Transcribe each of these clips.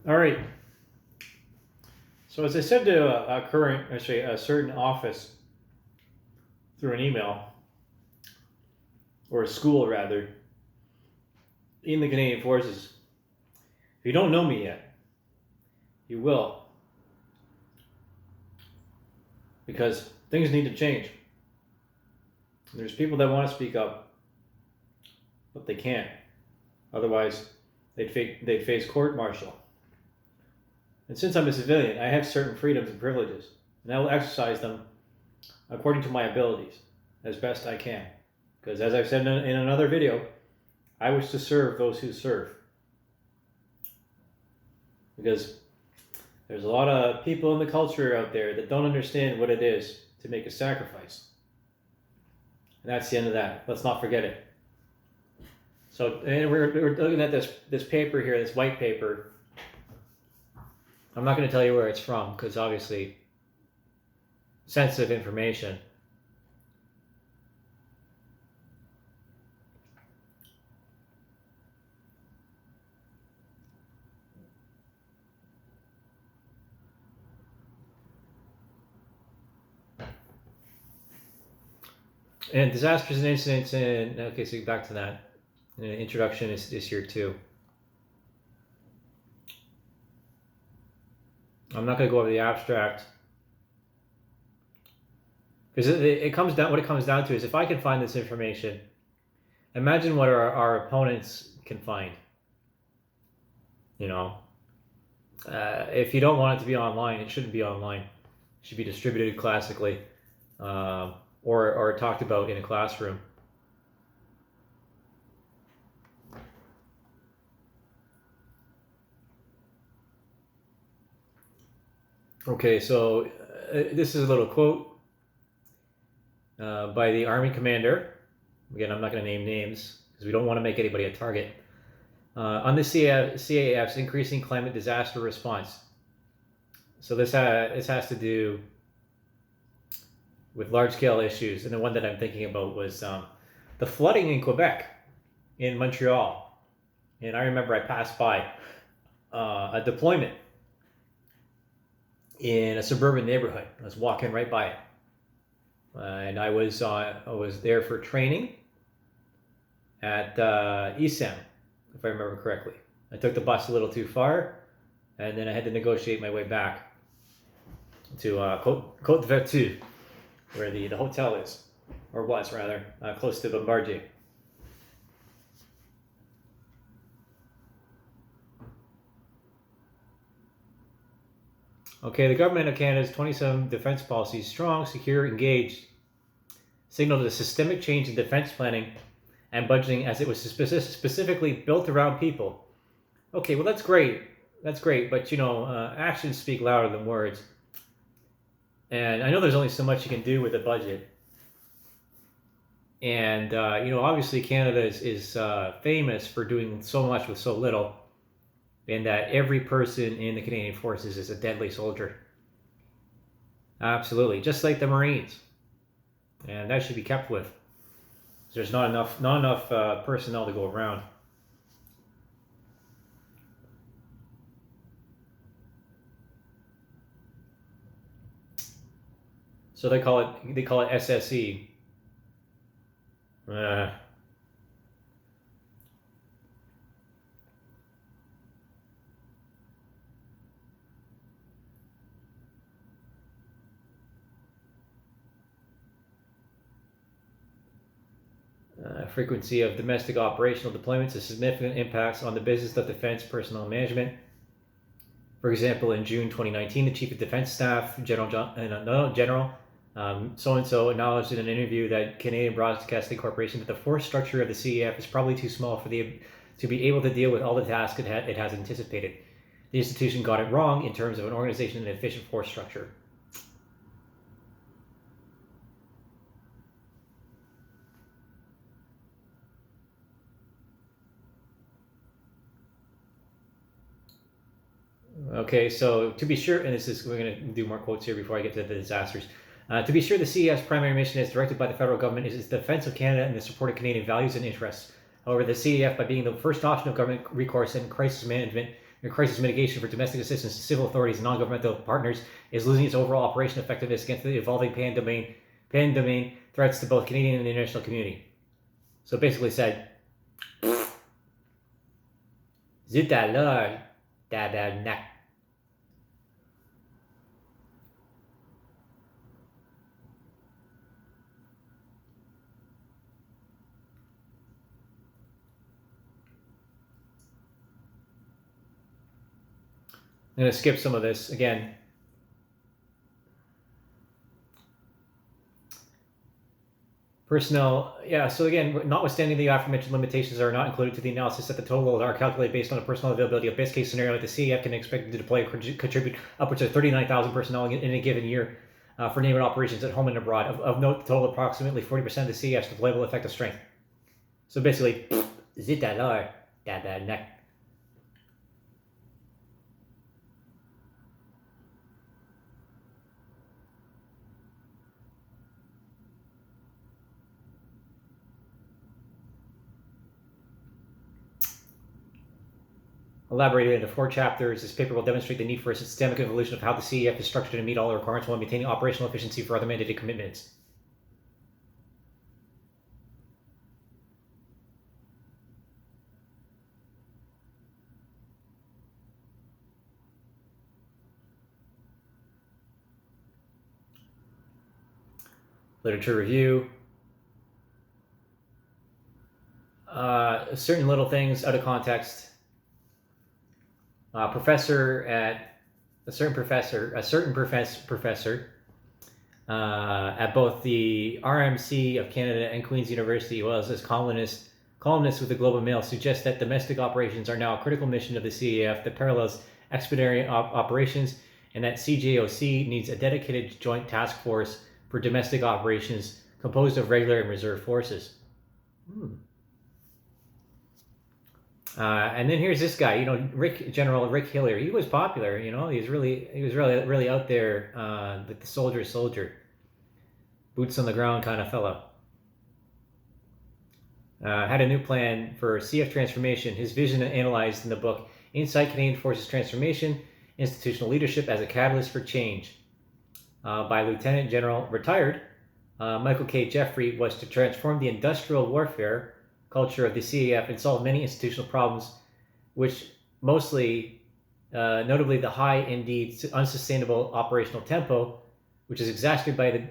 All right. So as I said to a certain office through an email, or a school rather, in the Canadian Forces, if you don't know me yet, you will. Because things need to change. There's people that want to speak up, but they can't. Otherwise, they'd face court-martial. And since I'm a civilian, I have certain freedoms and privileges, and I will exercise them according to my abilities, as best I can. Because as I've said in another video, I wish to serve those who serve. Because there's a lot of people in the culture out there that don't understand what it is to make a sacrifice. And that's the end of that. Let's not forget it. So, and we're looking at this paper here, this white paper. I'm not going to tell you where it's from because obviously sensitive information. And disasters and incidents, and okay, so back to that. And the introduction is here too. I'm not going to go over the abstract because it comes down. What it comes down to is if I can find this information, imagine what our opponents can find. You know, if you don't want it to be online, it shouldn't be online. It should be distributed classically, or talked about in a classroom. Okay, so this is a little quote by the Army commander. Again, I'm not going to name names because we don't want to make anybody a target. On the CAF's increasing climate disaster response. So this has to do with large-scale issues, and the one that I'm thinking about was the flooding in Quebec, in Montreal. And I remember I passed by a deployment in a suburban neighborhood. I was walking right by it, and I was there for training at ESAM, if I remember correctly. I took the bus a little too far, and then I had to negotiate my way back to covetous, where the hotel is, or was rather, close to Bombardier. Okay, the government of Canada's 27 defense policies, strong, secure, engaged, signaled a systemic change in defense planning and budgeting as it was specifically built around people. Okay, well that's great, but you know, actions speak louder than words. And I know there's only so much you can do with a budget. And you know, obviously Canada is famous for doing so much with so little. And that every person in the Canadian Forces is a deadly soldier. Absolutely, just like the Marines, and that should be kept with. There's not enough personnel to go around. So they call it SSE. Frequency of domestic operational deployments has significant impacts on the business of defense personnel management. For example, in June 2019, the Chief of Defense Staff, General so-and-so acknowledged in an interview that Canadian Broadcasting Corporation that the force structure of the CEF is probably too small to be able to deal with all the tasks it has anticipated. The institution got it wrong in terms of an organization and efficient force structure. Okay, so to be sure, and we're going to do more quotes here before I get to the disasters. To be sure, the CEF's primary mission as directed by the federal government is the defense of Canada and the support of Canadian values and interests. However, the CEF, by being the first option of government recourse in crisis management, in crisis mitigation for domestic assistance to civil authorities and non-governmental partners is losing its overall operation effectiveness against the evolving pan-domain threats to both Canadian and the international community. So basically said, zut alors, tabarnak. I'm going to skip some of this again. Personnel, yeah, so again, notwithstanding the aforementioned limitations are not included to the analysis that the totals are calculated based on the personnel availability. A best case scenario, the CEF can expect to deploy contribute upwards of 39,000 personnel in a given year for naval operations at home and abroad. Of note, the total approximately 40% of the CEF's deployable effective strength. So basically, zit alors, tabarnak. Elaborated into 4 chapters, this paper will demonstrate the need for a systemic evolution of how the CEF is structured to meet all the requirements while maintaining operational efficiency for other mandated commitments. Literature review. Certain little things out of context. Professor at both the RMC of Canada and Queen's University, well as columnist with the Globe and Mail, suggests that domestic operations are now a critical mission of the CEF that parallels expeditionary operations, and that CJOC needs a dedicated joint task force for domestic operations composed of regular and reserve forces. And then here's this guy, General Rick Hillier. He was popular, he was really out there, like the soldier, boots on the ground kind of fellow. Had a new plan for CF transformation. His vision analyzed in the book Inside Canadian Forces Transformation, Institutional Leadership as a Catalyst for Change, by Lieutenant General retired Michael K. Jeffrey, was to transform the industrial warfare culture of the CEF and solve many institutional problems, which mostly, notably the high, indeed unsustainable operational tempo, which is exacerbated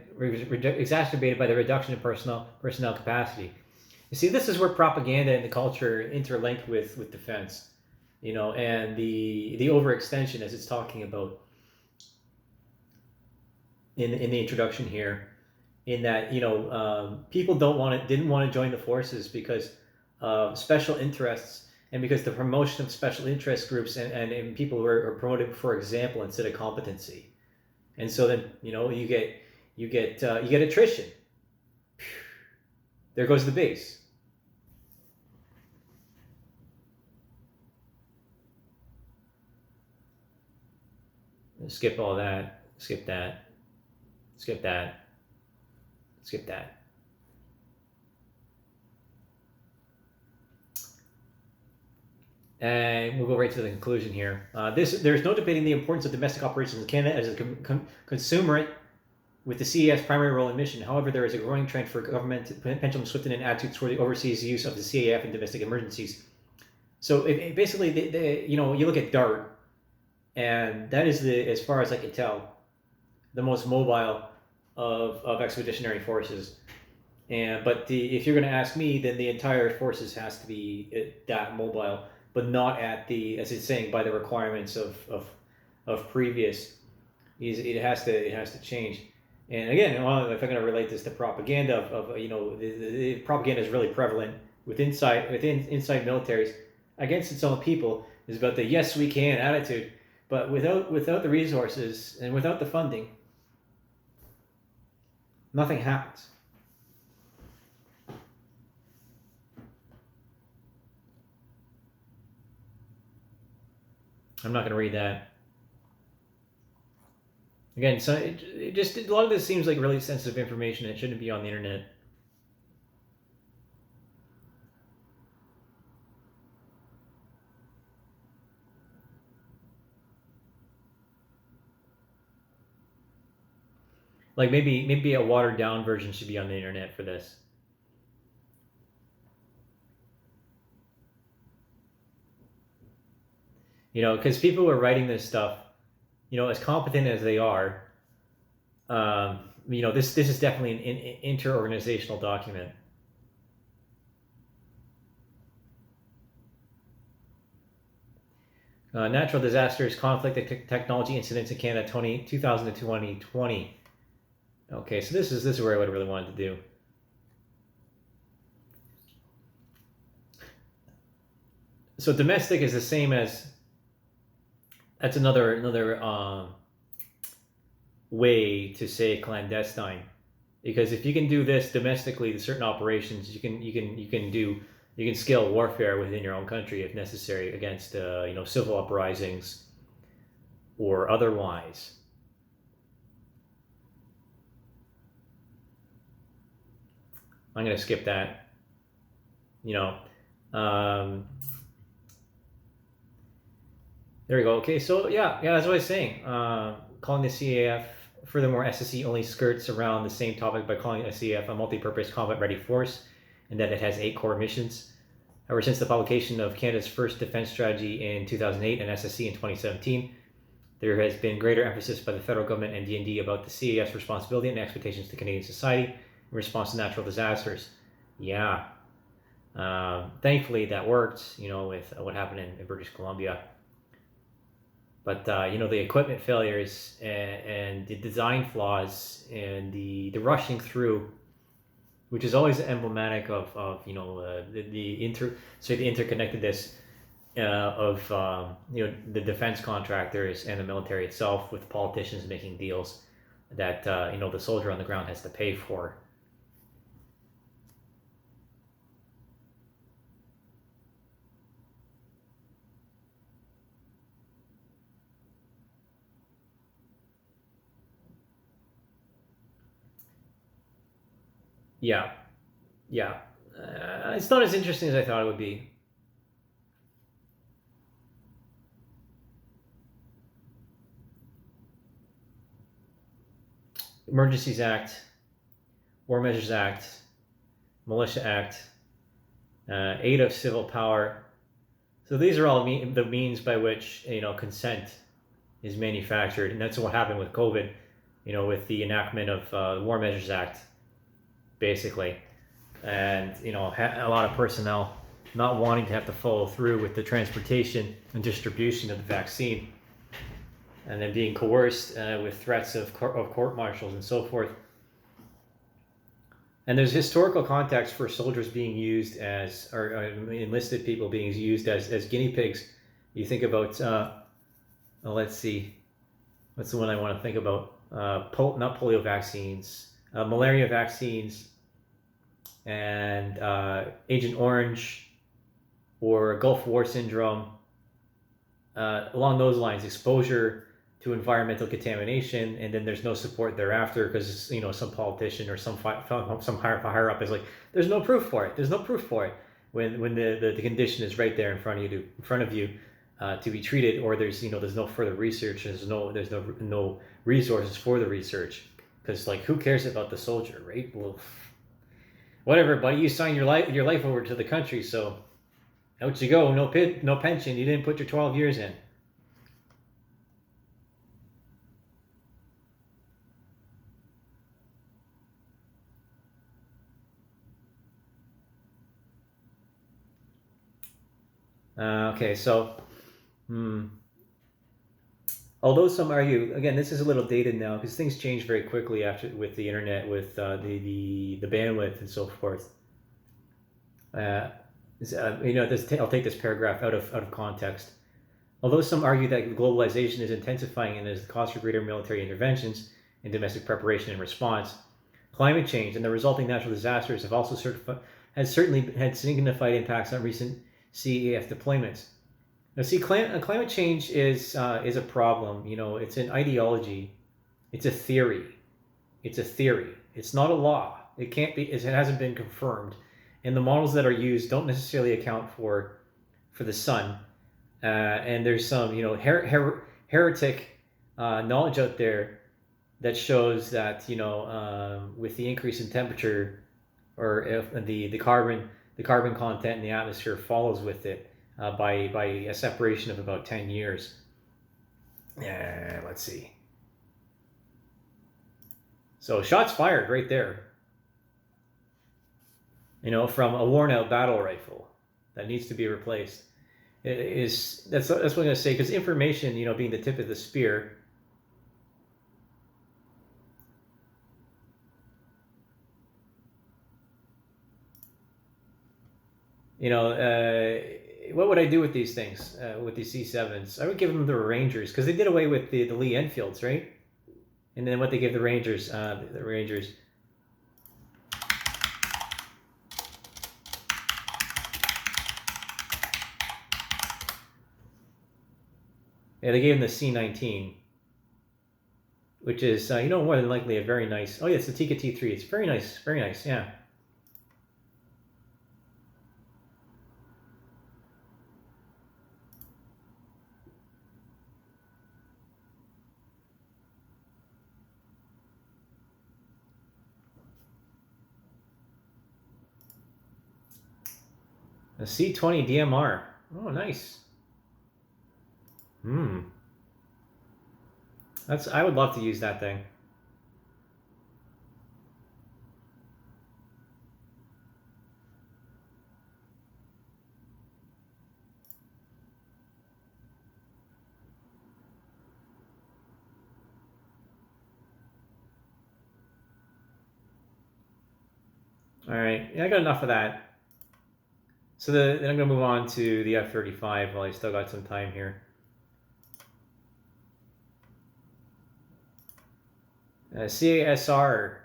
by the reduction in personnel capacity. You see, this is where propaganda and the culture interlink with defense, and the overextension, as it's talking about in the introduction here. In that, people didn't want to join the forces because of special interests and because the promotion of special interest groups and people who are promoted for example instead of competency, and so then you get attrition. There goes the base. Skip all that. Skip that. Skip that. Skip that. And we'll go right to the conclusion here. There's no debating the importance of domestic operations in Canada as a consumerate with the CEF's primary role and mission. However, there is a growing trend for government pendulum swifting in attitudes toward the overseas use of the CEF in domestic emergencies. So basically, you look at DART, and that is as far as I can tell, the most mobile of expeditionary forces, but if you're going to ask me, then the entire forces has to be that mobile, but not at the, as it's saying, by the requirements of previous. It has to change. And again, if I'm going to relate this to propaganda, the propaganda is really prevalent within inside militaries against its own people, is about the yes we can attitude, but without the resources and without the funding, nothing happens. I'm not going to read that. Again, so it just a lot of this seems like really sensitive information. It shouldn't be on the internet. Like maybe a watered down version should be on the internet for this. You know, because people who are writing this stuff, you know, as competent as they are, you know, this is definitely an inter-organizational document. Natural disasters, conflict, and technology incidents in Canada 2000 to 2020. Okay, so this is where I would really wanted to do. So domestic is the same as, that's another way to say clandestine, because if you can do this domestically, the certain operations you can scale warfare within your own country if necessary against you know, civil uprisings or otherwise. I'm going to skip that. You know, there we go. Okay, so yeah, that's what I was saying. Calling the CAF, furthermore, SSE only skirts around the same topic by calling SCF a multi-purpose combat-ready force, and that it has 8 core missions. However, since the publication of Canada's first defense strategy in 2008 and SSE in 2017, there has been greater emphasis by the federal government and DND about the CAF's responsibility and expectations to Canadian society in response to natural disasters. Yeah. Thankfully, that worked, you know, with what happened in British Columbia. But, you know, the equipment failures and the design flaws and the rushing through, which is always emblematic of you know, the interconnectedness of you know, the defense contractors and the military itself, with politicians making deals that you know, the soldier on the ground has to pay for. Yeah, yeah. It's not as interesting as I thought it would be. Emergencies Act, War Measures Act, Militia Act, aid of civil power. So these are all the means by which, you know, consent is manufactured, and that's what happened with COVID. You know, with the enactment of the War Measures Act, basically, and you know, a lot of personnel not wanting to have to follow through with the transportation and distribution of the vaccine, and then being coerced with threats of court martials and so forth. And there's historical context for soldiers being used as, or enlisted people being used as guinea pigs. You think about, let's see, what's the one I want to think about? Not polio vaccines, malaria vaccines, and Agent Orange, or Gulf War syndrome. Along those lines, exposure to environmental contamination, and then there's no support thereafter because, you know, some politician or some higher up is like, there's no proof for it. There's no proof for it when the condition is right there in front of you to be treated, or there's, you know, there's no further research. There's no resources for the research, because like, who cares about the soldier, right? Well, whatever, buddy. You signed your life over to the country, so out you go. No pension. You didn't put your 12 years in. Okay, so, although some argue, again, this is a little dated now because things change very quickly after with the internet, with the bandwidth and so forth. You know, I'll take this paragraph out of context. Although some argue that globalization is intensifying and is the cause for greater military interventions in domestic preparation and response, climate change and the resulting natural disasters have also certainly had signified impacts on recent CAF deployments. Now, see, climate change is a problem. You know, it's an ideology. It's a theory. It's a theory. It's not a law. It can't be. It hasn't been confirmed, and the models that are used don't necessarily account for the sun. And there's some, you know, heretic knowledge out there that shows that, you know, with the increase in temperature, or if the carbon content in the atmosphere follows with it by a separation of about 10 years. Let's see. So shots fired right there. You know, from a worn-out battle rifle that needs to be replaced. That's what I'm going to say, because information, you know, being the tip of the spear. You know, what would I do with these things, with these C7s? I would give them the Rangers, because they did away with the Lee Enfields, right? And then what they give the Rangers, yeah, they gave them the C19, which is, you know, more than likely a very nice. Oh, yeah, it's the Tika T3. It's very nice, yeah. A C20 DMR. Oh, nice. I would love to use that thing. All right, yeah, I got enough of that. So then I'm going to move on to the F-35 while I still got some time here. CASR,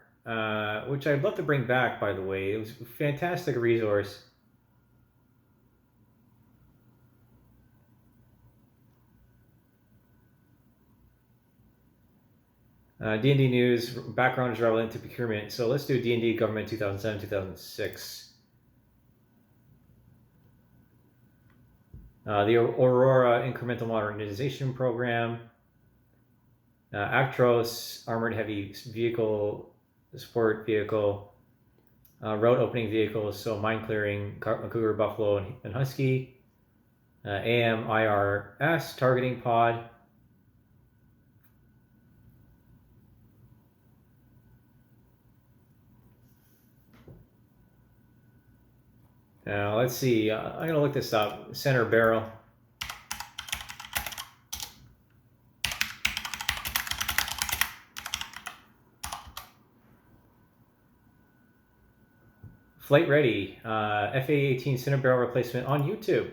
which I'd love to bring back, by the way. It was a fantastic resource. D&D news, background is relevant to procurement. So let's do D&D government 2007, 2006. The Aurora Incremental Modernization Program. Actros, Armored Heavy Vehicle, Support Vehicle. Road opening vehicles, so mine clearing, Cougar, Buffalo, and Husky. AMIRS, targeting pod. Now, let's see. I'm going to look this up. Center barrel. Flight ready. FA-18 center barrel replacement on YouTube.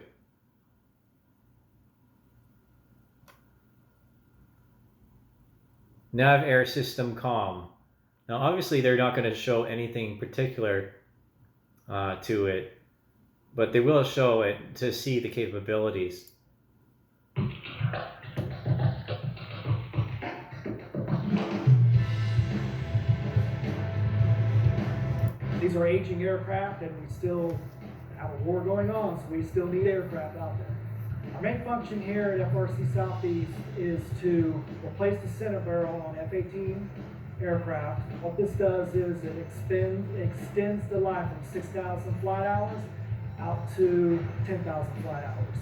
Nav air system comm. Now, obviously, they're not going to show anything particular to it, but they will show it to see the capabilities. These are aging aircraft, and we still have a war going on, so we still need aircraft out there. Our main function here at FRC Southeast is to replace the center barrel on F-18 aircraft. What this does is it extends the life from 6,000 flight hours out to 10,000 flight hours.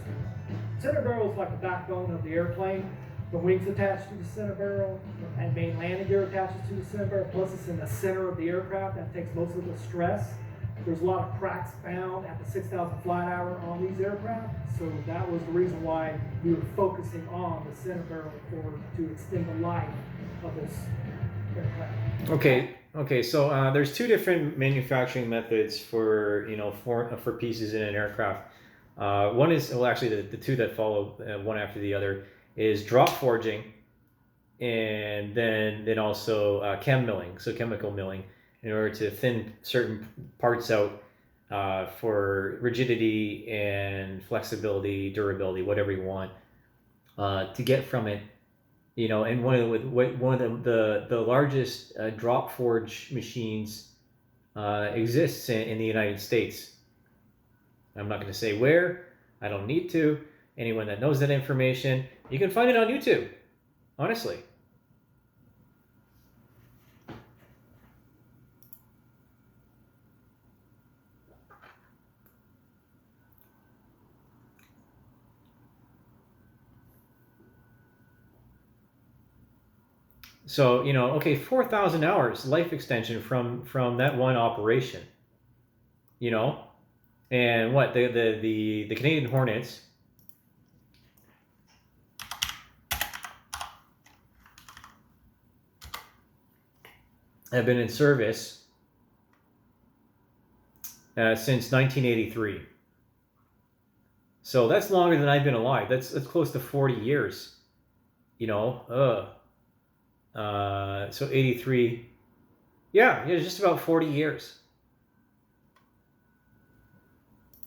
Center barrel is like the backbone of the airplane. The wings attached to the center barrel and main landing gear attaches to the center barrel, plus it's in the center of the aircraft. That takes most of the stress. There's a lot of cracks found at the 6,000 flight hour on these aircraft, so that was the reason why we were focusing on the center barrel to extend the life of this aircraft. Okay. So there's two different manufacturing methods for for pieces in an aircraft. One is, well, actually the two that follow one after the other is drop forging, and then also chem milling, so chemical milling, in order to thin certain parts out for rigidity and flexibility, durability, whatever you want to get from it. And one of the largest drop forge machines exists in the United States. I'm not going to say where. I don't need to. Anyone that knows that information, you can find it on YouTube. Honestly. So, okay, 4,000 hours life extension from that one operation, you know, and what the Canadian Hornets have been in service since 1983. So that's longer than I've been alive. That's close to 40 years, so 83. Yeah, just about 40 years.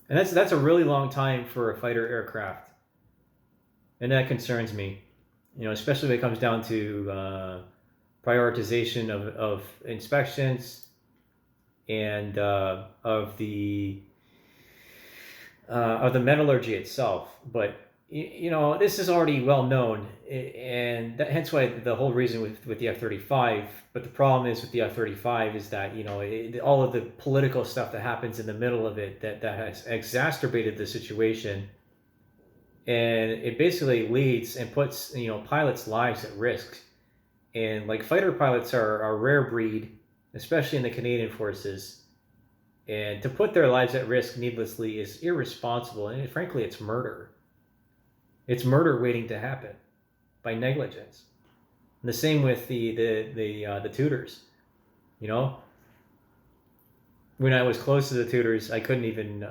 And that's a really long time for a fighter aircraft. And that concerns me, especially when it comes down to prioritization of inspections and of the metallurgy itself. But this is already well known, and hence why the whole reason with the F-35. But the problem is with the F-35 is that all of the political stuff that happens in the middle of it that has exacerbated the situation, and it basically leads and puts pilots' lives at risk. And like fighter pilots are a rare breed, especially in the Canadian forces. And to put their lives at risk needlessly is irresponsible, and frankly, it's murder. It's murder waiting to happen by negligence. And the same with the tutors. When I was close to the tutors, I couldn't even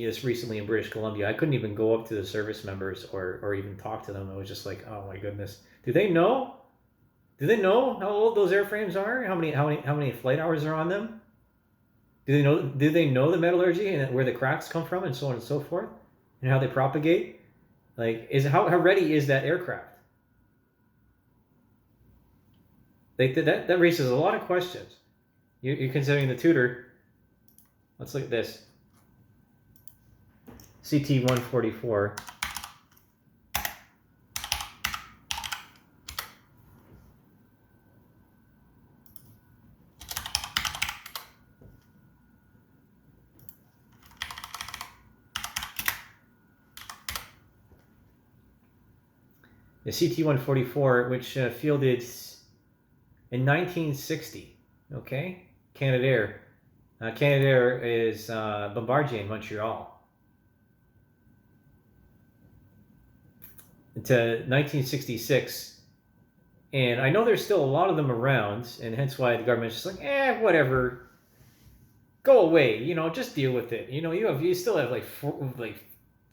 just recently in British Columbia, I couldn't even go up to the service members or even talk to them. I was just like, oh my goodness, do they know? Do they know how old those airframes are? How many flight hours are on them? Do they know the metallurgy and where the cracks come from and so on and so forth, and how they propagate? Like, how ready is that aircraft? That raises a lot of questions. You're considering the tutor. Let's look at this. CT-144. The CT-144, which fielded in 1960, okay? Canadair. Canadair is Bombardier in Montreal. To 1966. And I know there's still a lot of them around, and hence why the government's just like, whatever. Go away, just deal with it. You still have like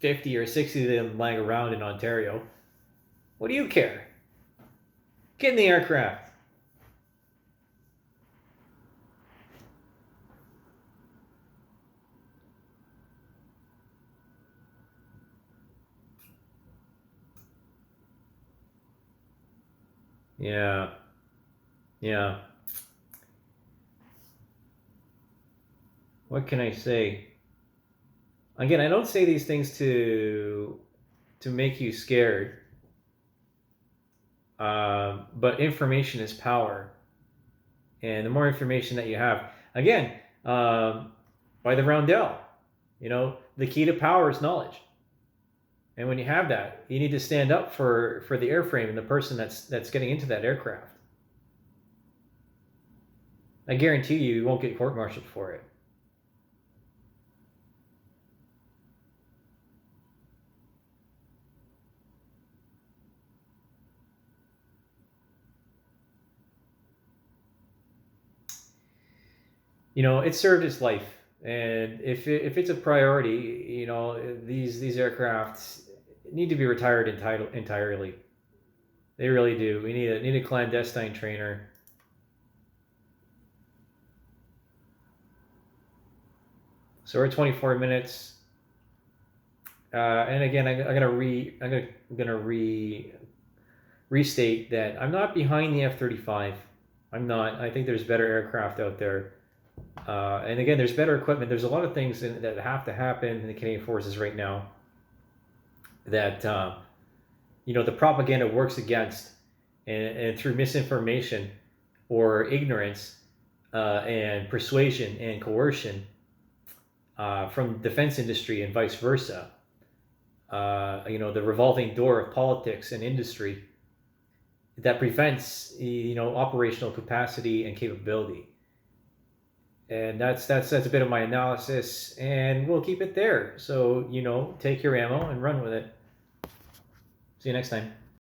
50 or 60 of them lying around in Ontario. What do you care? Get in the aircraft. Yeah. Yeah. What can I say? Again, I don't say these things to make you scared. But information is power. And the more information that you have, again, by the Roundel, the key to power is knowledge. And when you have that, you need to stand up for the airframe and the person that's getting into that aircraft. I guarantee you won't get court-martialed for it. It served its life, and if it's a priority, these aircraft need to be retired entirely. They really do. We need a clandestine trainer. So we're at 24 minutes, and again, I'm gonna restate that I'm not behind the F-35. I'm not. I think there's better aircraft out there. And again, there's better equipment. There's a lot of things that have to happen in the Canadian Forces right now that the propaganda works against, and through misinformation or ignorance and persuasion and coercion from the defense industry and vice versa. The revolving door of politics and industry. that prevents, operational capacity and capability. And that's a bit of my analysis, and we'll keep it there. So, take your ammo and run with it. See you next time.